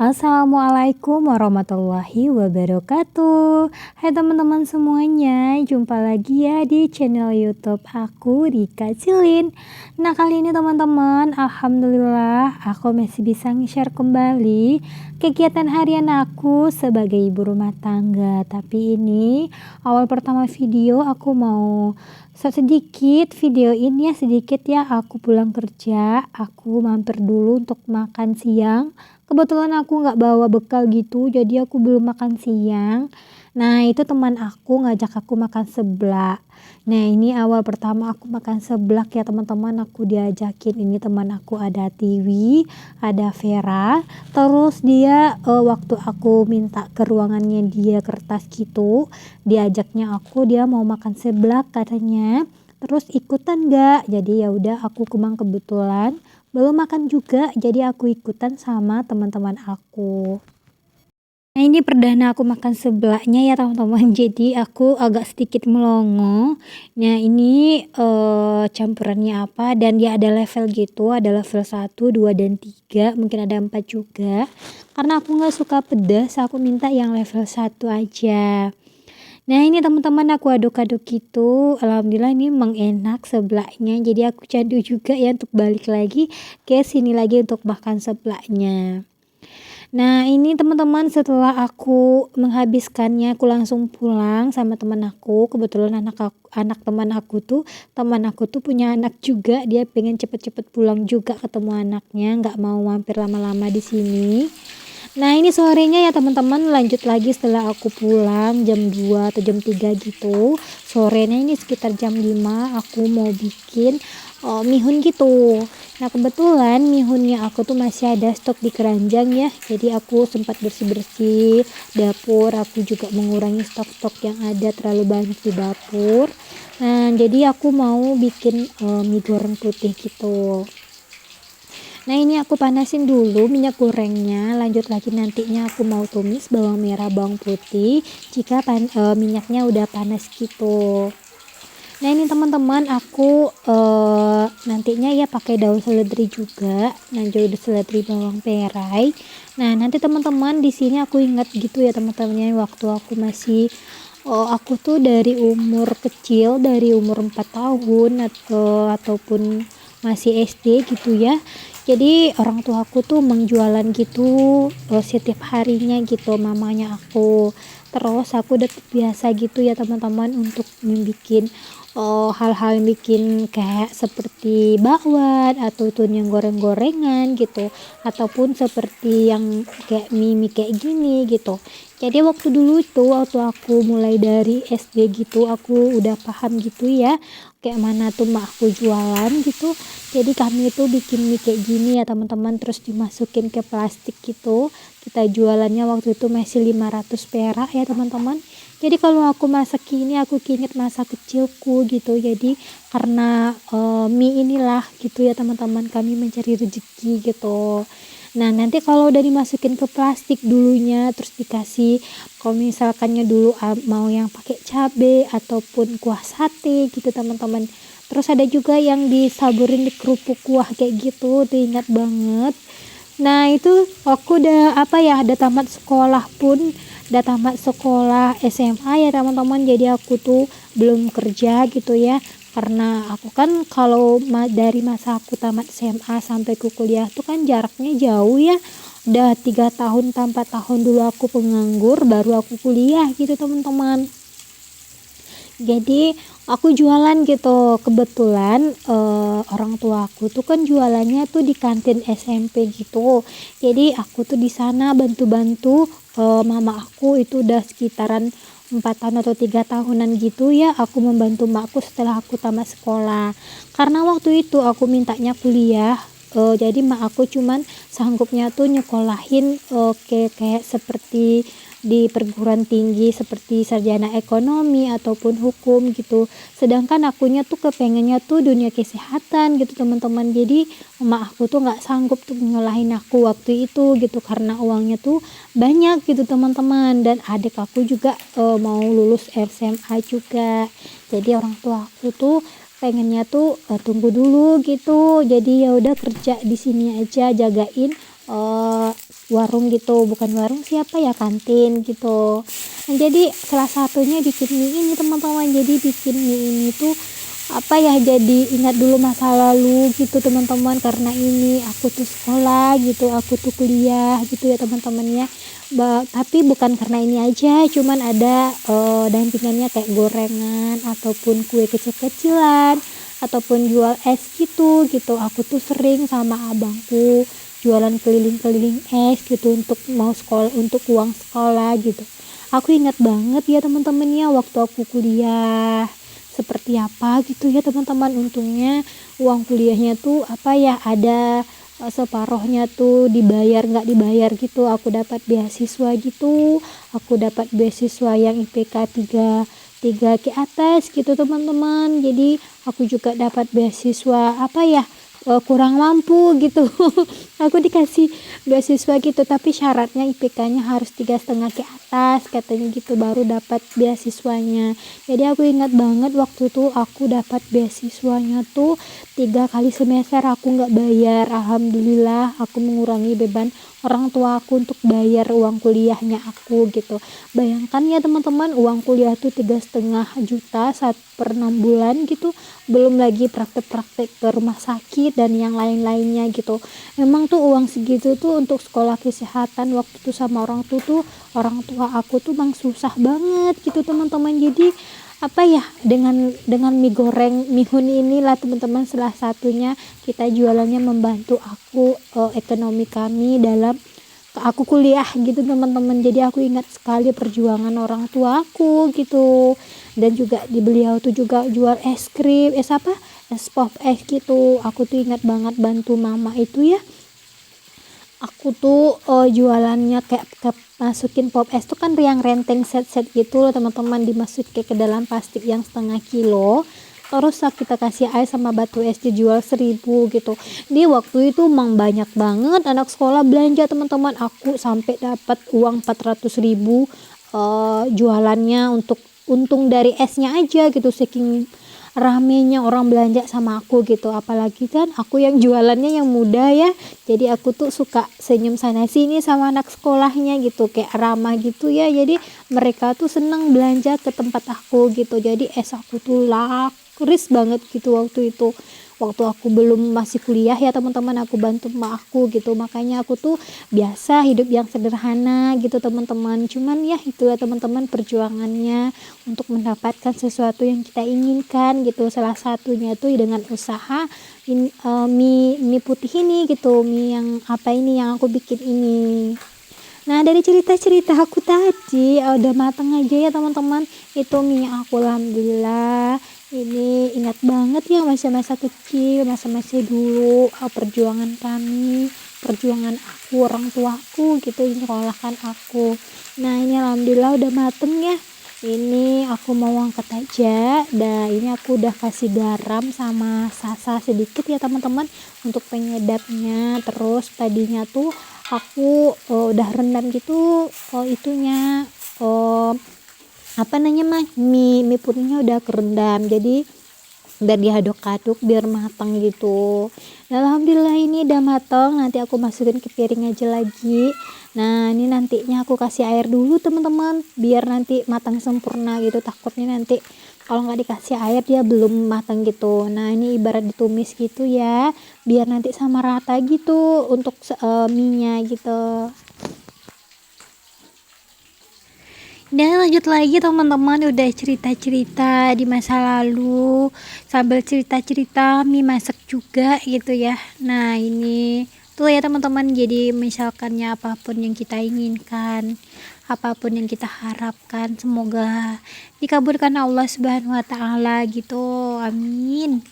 Assalamualaikum warahmatullahi wabarakatuh. Hai teman-teman semuanya, jumpa lagi ya di channel YouTube aku, Rika Cilin. Nah, kali ini teman-teman, alhamdulillah aku masih bisa nge-share kembali kegiatan harian aku sebagai ibu rumah tangga. Tapi ini awal pertama video aku mau sedikit videoin ya, sedikit ya, aku pulang kerja, aku mampir dulu untuk makan siang. Kebetulan aku nggak bawa bekal gitu, jadi aku belum makan siang. Nah, itu teman aku ngajak aku makan seblak. Nah, ini awal pertama aku makan seblak ya teman-teman, aku diajakin. Ini teman aku ada Tiwi, ada Vera. Terus dia waktu aku minta ke ruangannya dia kertas gitu, diajaknya aku, dia mau makan seblak katanya. Terus ikutan nggak? Jadi ya udah, aku kumang kebetulan belum makan juga, jadi aku ikutan sama teman-teman aku. Nah, ini perdana aku makan seblaknya ya teman-teman, jadi aku agak sedikit melongo. Nah, ini campurannya apa, dan dia ada level gitu, ada level 1, 2, dan 3, mungkin ada 4 juga. Karena aku nggak suka pedas, aku minta yang level 1 aja. Nah, ini teman-teman aku aduk-aduk gitu, alhamdulillah ini memang enak seblaknya, jadi aku candu juga ya untuk balik lagi ke sini lagi untuk makan seblaknya. Nah, ini teman-teman setelah aku menghabiskannya, aku langsung pulang sama teman aku. Kebetulan anak teman aku tuh punya anak juga, dia pengen cepet-cepet pulang juga ketemu anaknya, nggak mau mampir lama-lama di sini. Nah, ini sorenya ya teman-teman, lanjut lagi setelah aku pulang jam 2 atau jam 3 gitu. Sorenya ini sekitar jam 5 aku mau bikin mihun gitu. Nah, kebetulan mihunnya aku tuh masih ada stok di keranjang ya. Jadi aku sempat bersih-bersih dapur, aku juga mengurangi stok-stok yang ada terlalu banyak di dapur. Nah, jadi aku mau bikin mie goreng putih gitu. Nah, ini aku panasin dulu minyak gorengnya, lanjut lagi nantinya aku mau tumis bawang merah, bawang putih jika minyaknya udah panas gitu. Nah, ini teman-teman aku nantinya ya pakai daun seledri juga, nah daun seledri, bawang perai. Nah, nanti teman-teman di sini aku ingat gitu ya teman-temannya, waktu aku masih aku tuh dari umur kecil, dari umur 4 tahun ataupun masih SD gitu ya. Jadi orang tua aku tuh menjualan gitu setiap harinya gitu mamanya aku. Terus aku udah biasa gitu ya teman-teman untuk membuat hal-hal yang bikin kayak seperti bakwan atau tuh yang goreng-gorengan gitu, ataupun seperti yang kayak mie kayak gini gitu. Jadi waktu dulu itu, waktu aku mulai dari SD gitu, aku udah paham gitu ya kayak mana tuh mak aku jualan gitu. Jadi kami itu bikin mie kayak gini ya teman-teman, terus dimasukin ke plastik gitu. Kita jualannya waktu itu masih 500 perak ya teman-teman. Jadi kalau aku masak ini, aku inget masa kecilku gitu. Jadi karena mie inilah gitu ya teman-teman, kami mencari rezeki gitu. Nah, nanti kalau udah dimasukin ke plastik dulunya, terus dikasih, kalau misalkannya dulu mau yang pakai cabe ataupun kuah sate gitu teman-teman. Terus ada juga yang disaburin di kerupuk kuah kayak gitu, tuh ingat banget. Nah, itu aku udah ada tamat sekolah pun, udah tamat sekolah SMA ya teman-teman. Jadi aku tuh belum kerja gitu ya, karena aku kan kalau dari masa aku tamat SMA sampai ke kuliah tuh kan jaraknya jauh ya, udah 3 tahun 4 tahun dulu aku penganggur, baru aku kuliah gitu teman-teman. Jadi aku jualan gitu, kebetulan orang tua aku tuh kan jualannya tuh di kantin SMP gitu. Jadi aku tuh di sana bantu-bantu mama aku, itu udah sekitaran 4 tahun atau 3 tahunan gitu ya, aku membantu makku setelah aku tamat sekolah. Karena waktu itu aku mintanya kuliah, jadi mak aku cuman sanggupnya tuh nyekolahin kayak seperti di perguruan tinggi seperti sarjana ekonomi ataupun hukum gitu. Sedangkan akunya tuh kepengennya tuh dunia kesehatan gitu teman-teman. Jadi emak aku tuh nggak sanggup tuh nyolahin aku waktu itu gitu, karena uangnya tuh banyak gitu teman-teman. Dan adik aku juga mau lulus SMA juga. Jadi orang tua aku tuh pengennya tuh tunggu dulu gitu. Jadi ya udah kerja di sini aja, jagain warung gitu, bukan warung siapa ya, kantin gitu. Nah, jadi salah satunya bikin mie ini teman-teman. Jadi bikin mie ini tuh jadi ingat dulu masa lalu gitu teman-teman, karena ini aku tuh sekolah gitu, aku tuh kuliah gitu ya teman-teman ya. Tapi bukan karena ini aja, cuman ada dampingannya kayak gorengan ataupun kue kecil-kecilan ataupun jual es gitu. Aku tuh sering sama abangku jualan keliling-keliling es gitu untuk mau sekolah, untuk uang sekolah gitu. Aku ingat banget ya teman-teman ya, waktu aku kuliah seperti apa gitu ya teman-teman. Untungnya uang kuliahnya tuh ada separohnya tuh dibayar nggak dibayar gitu. Aku dapat beasiswa gitu, aku dapat beasiswa yang IPK 3 ke atas gitu teman-teman. Jadi aku juga dapat beasiswa kurang mampu gitu. Aku dikasih beasiswa gitu, tapi syaratnya IPK-nya harus 3,5 ke atas katanya gitu, baru dapat beasiswanya. Jadi aku ingat banget waktu itu aku dapat beasiswanya tuh 3 kali semester aku nggak bayar. Alhamdulillah aku mengurangi beban orang tua aku untuk bayar uang kuliahnya aku gitu. Bayangkan ya teman-teman, uang kuliah tuh 3,5 juta per 6 bulan gitu, belum lagi praktek-praktek ke rumah sakit dan yang lain-lainnya gitu. Memang tuh uang segitu tuh untuk sekolah kesehatan waktu itu sama orang tua aku tuh bang susah banget gitu teman-teman. Jadi dengan mie goreng mihun inilah teman-teman, salah satunya kita jualannya membantu aku ekonomi kami dalam aku kuliah gitu teman-teman. Jadi aku ingat sekali perjuangan orang tua aku gitu. Dan juga di beliau tuh juga jual es krim, es pop es gitu. Aku tuh ingat banget bantu mama itu ya. Aku tuh jualannya kayak masukin pop es tuh kan yang renteng set-set gitu loh teman-teman, dimasukin ke dalam plastik yang 1/2 kilo. Terus kita kasih air sama batu es, dijual 1.000 gitu. Di waktu itu emang banyak banget anak sekolah belanja teman-teman. Aku sampai dapat uang 400.000 jualannya untuk untung dari esnya aja gitu, saking ramenya orang belanja sama aku gitu. Apalagi kan aku yang jualannya yang muda ya, jadi aku tuh suka senyum sana sini sama anak sekolahnya gitu, kayak ramah gitu ya. Jadi mereka tuh seneng belanja ke tempat aku gitu. Jadi es aku tuh laris banget gitu waktu itu. Waktu aku belum masih kuliah ya teman-teman, aku bantu emak aku gitu. Makanya aku tuh biasa hidup yang sederhana gitu teman-teman. Cuman ya itulah teman-teman perjuangannya untuk mendapatkan sesuatu yang kita inginkan gitu. Salah satunya tuh dengan usaha mie putih ini gitu, mie yang yang aku bikin ini. Nah, dari cerita-cerita aku tadi udah matang aja ya teman-teman. Itu mie aku, alhamdulillah. Ini ingat banget ya masa-masa kecil, masa-masa dulu, perjuangan kami, perjuangan aku, orang tuaku gitu menyekolahkan aku. Nah, ini alhamdulillah udah mateng ya. Ini aku mau angkat aja. Dan ini aku udah kasih garam sama sasa sedikit ya teman-teman untuk penyedapnya. Terus tadinya tuh aku udah rendam gitu itunya mie putihnya udah kerendam, jadi biar diaduk-aduk biar matang gitu. Nah, alhamdulillah ini udah matang. Nanti aku masukin ke piring aja lagi. Nah, ini nantinya aku kasih air dulu teman-teman biar nanti matang sempurna gitu. Takutnya nanti kalau nggak dikasih air dia belum matang gitu. Nah, ini ibarat ditumis gitu ya, biar nanti sama rata gitu untuk mie-nya gitu. Dan lanjut lagi teman-teman, udah cerita-cerita di masa lalu sambil cerita-cerita mie masak juga gitu ya. Nah, ini tuh ya teman-teman, jadi misalkannya apapun yang kita inginkan, apapun yang kita harapkan, semoga dikabulkan Allah Subhanahu wa taala gitu. Amin.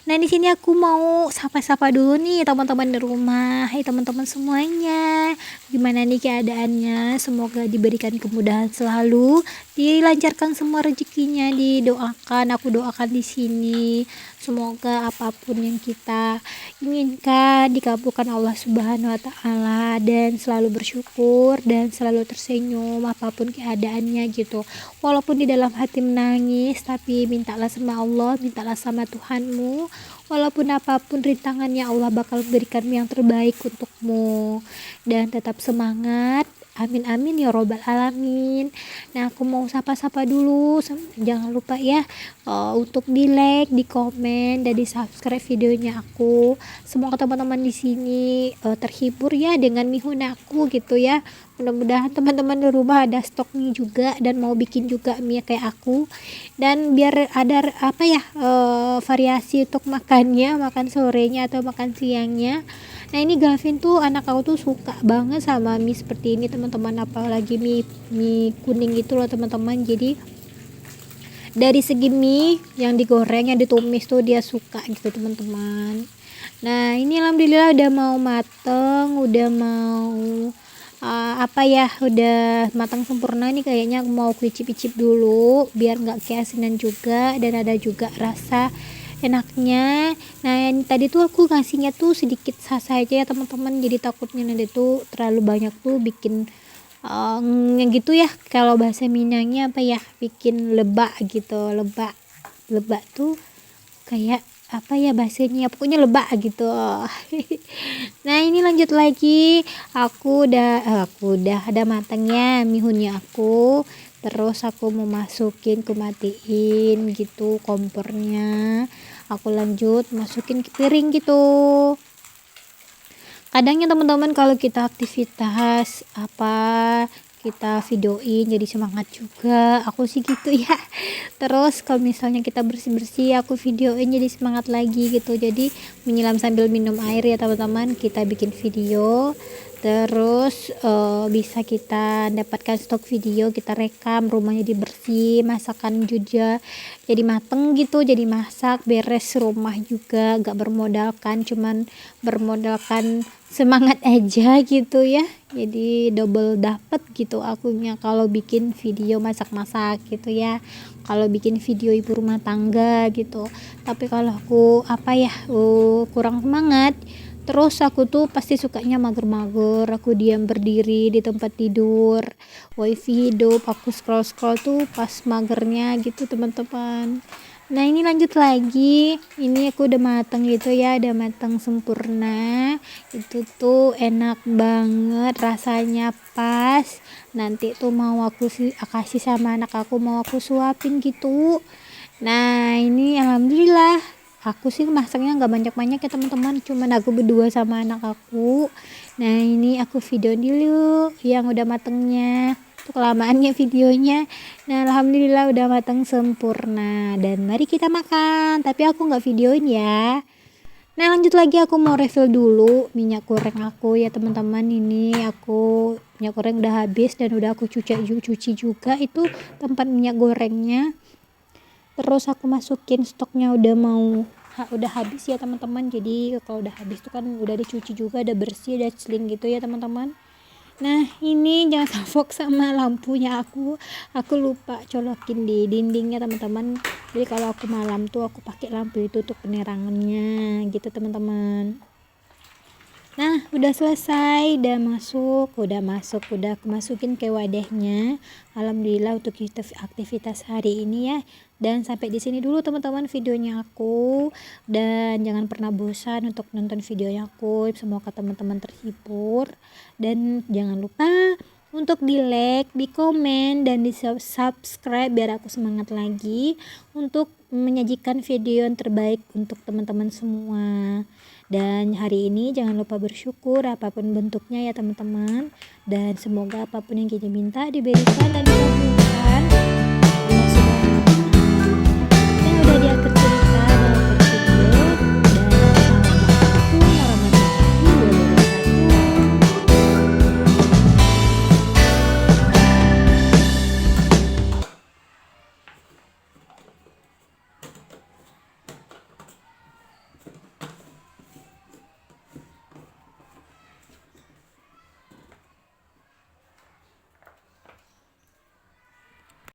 Nah, di sini aku mau sapa-sapa dulu nih teman-teman di rumah. Hai teman-teman semuanya. Gimana nih keadaannya? Semoga diberikan kemudahan selalu, dilancarkan semua rezekinya, didoakan. Aku doakan di sini. Semoga apapun yang kita inginkan dikabulkan Allah Subhanahu wa Ta'ala, dan selalu bersyukur dan selalu tersenyum apapun keadaannya gitu. Walaupun di dalam hati menangis, tapi mintalah sama Allah, mintalah sama Tuhanmu. Walaupun apapun rintangannya, Allah bakal berikan yang terbaik untukmu. Dan tetap semangat. Amin amin ya robbal alamin. Nah, aku mau sapa-sapa dulu. Jangan lupa ya untuk di like, di komen, dan di subscribe videonya aku. Semoga teman-teman di sini terhibur ya dengan mihun aku gitu ya. Mudah-mudahan teman-teman di rumah ada stok mie juga dan mau bikin juga mie kayak aku. Dan biar ada apa ya variasi untuk makannya, makan sorenya atau makan siangnya. Nah, ini Gavin tuh anak aku tuh suka banget sama mie seperti ini teman-teman, apalagi mie kuning itu loh teman-teman. Jadi dari segi mie yang digoreng, yang ditumis tuh dia suka gitu teman-teman. Nah, ini alhamdulillah udah mau mateng, udah mau udah matang sempurna nih. Kayaknya aku mau icip-icip dulu biar nggak keasinan juga dan ada juga rasa enaknya. Nah, yang tadi tuh aku ngasihnya tuh sedikit saja ya teman-teman, jadi takutnya nanti tuh terlalu banyak tuh bikin gitu ya, kalau bahasa Minangnya apa ya, bikin lebak gitu. Lebak tuh kayak apa ya bahasanya, pokoknya lebak gitu. Nah, ini lanjut lagi, aku udah ada matangnya mihunnya aku. Terus aku mau masukin, aku matiin gitu kompornya, aku lanjut masukin ke piring gitu. Kadangnya teman-teman kalau kita aktivitas kita videoin jadi semangat juga, aku sih gitu ya. Terus kalau misalnya kita bersih-bersih, aku videoin jadi semangat lagi gitu. Jadi menyelam sambil minum air ya teman-teman, kita bikin video. Terus bisa kita dapatkan stok video, kita rekam, rumahnya jadi bersih, masakan juga jadi mateng gitu, jadi masak beres rumah juga, gak bermodalkan, cuman bermodalkan semangat aja gitu ya. Jadi double dapet gitu akunya kalau bikin video masak-masak gitu ya, kalau bikin video ibu rumah tangga gitu. Tapi kalau aku kurang semangat, terus aku tuh pasti sukanya mager-mager, aku diam berdiri di tempat tidur, wifi hidup, aku scroll-scroll tuh pas magernya gitu teman-teman. Nah, ini lanjut lagi, ini aku udah mateng gitu ya, udah mateng sempurna. Itu tuh enak banget, rasanya pas. Nanti tuh mau aku kasih sama anak aku, mau aku suapin gitu. Nah, ini alhamdulillah aku sih masaknya nggak banyak-banyak ya teman-teman, cuman aku berdua sama anak aku. Nah, ini aku video dulu yang udah matengnya, tuh kelamaannya videonya. Nah, alhamdulillah udah mateng sempurna dan mari kita makan, tapi aku nggak videoin ya. Nah, lanjut lagi, aku mau refill dulu minyak goreng aku ya teman-teman. Ini aku minyak goreng udah habis dan udah aku cuci juga itu tempat minyak gorengnya. Terus aku masukin stoknya udah habis ya teman-teman. Jadi kalau udah habis tuh kan udah dicuci juga, udah bersih, udah celing gitu ya teman-teman. Nah, ini jangan salfok sama lampunya aku lupa colokin di dindingnya teman-teman. Jadi kalau aku malam tuh aku pakai lampu itu untuk penerangannya gitu teman-teman. Nah, udah selesai, udah aku masukin ke wadahnya. Alhamdulillah untuk aktivitas hari ini ya. Dan sampai di sini dulu teman-teman videonya aku, dan jangan pernah bosan untuk nonton videonya aku. Semoga teman-teman terhibur, dan jangan lupa untuk di like, di komen, dan di subscribe biar aku semangat lagi untuk menyajikan video yang terbaik untuk teman-teman semua. Dan hari ini jangan lupa bersyukur apapun bentuknya ya teman-teman, dan semoga apapun yang kita minta diberikan dan dikabulkan.